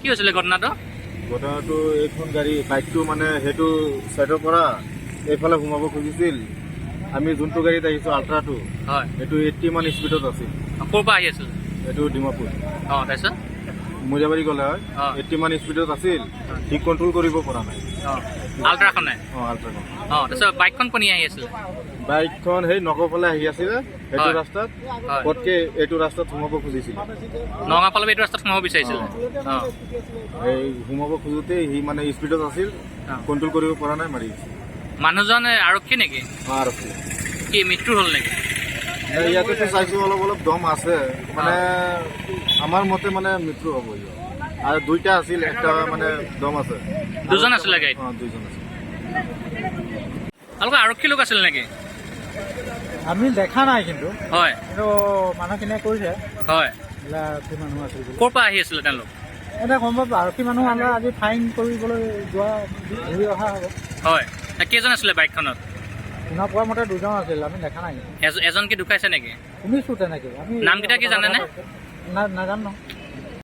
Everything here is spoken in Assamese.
কি হৈছিলে ঘটনাটো? ঘটনাটো এইখন গাড়ী বাইকটো মানে সেইটো চাইডৰ পৰা এইফালে সোমাব খুজিছিল। আমি যোনটো গাড়ীত আহিছোঁ আল্ট্ৰাটো হয়, সেইটো 80 মান স্পীডত আছিল। ক'ৰ পৰা আহি আছিল? এইটো ডিমাপুৰ অঁ, তাৰপিছত মজাবাৰী গ'লে হয়। অঁ। 80 মান স্পীডত আছিল, সি কণ্ট্ৰল কৰিব পৰা নাই। অঁ, আল্ট্ৰাখনে। অঁ, আল্ট্ৰাখন। অঁ, তাৰপিছত বাইকখন কোনে আহি আছিলে? বাইকখন সেই নগাঁও ফালে আহি আছিলে সেইটো হয়। ৰাস্তাত, হয়। পটকে এইটো ৰাস্তাত সোমাব খুজিছিল। নগাঁও ফালৰ পৰা এইটো ৰাস্তাত সোমাব বিচাৰিছিলে। অঁ, এই সোমাব খোজোতে সি মানে স্পীডত আছিল, অঁ। কণ্ট্ৰল কৰিব পৰা নাই, মাৰি দিছিল। মানুহজন আৰক্ষী নেকি? অঁ, আৰক্ষী। কি মৃত্যু হ'ল নেকি? ইয়াতেতো চাইছোঁ অলপ অলপ দম আছে, মানে আমাৰ মতে মানে মৃত্যু হ'ব ইয়াত। আৰু দুইটা আছিল, একটা মানে দম আছে। দুজন আছিলে গাড়ীত? অঁ, দুইজন আছিল। আপোনালোকৰ আৰক্ষী লোক আছিল নেকি? আমি দেখা নাই কিন্তু হয়, মানুহখিনিয়ে কৈছে হয়। আৰক্ষী মানুহ আছিল বুলি। ক'ৰ পৰা আহি আছিলে তেওঁলোক? এতিয়া গম পাব আৰক্ষী মানুহ আমাৰ আজি ফাইন কৰিবলৈ যোৱা ঘূৰি অহা হ'ব। হয়, কেইজন আছিলে বাইকখনত? শুনা পোৱা মতে দুজন আছিল, আমি দেখা নাই। এজন কি ঢুকাইছে নেকি? শুনিছোঁ তেনেকৈ। আমি নামকেইটা কি জানেনে? নাজানো।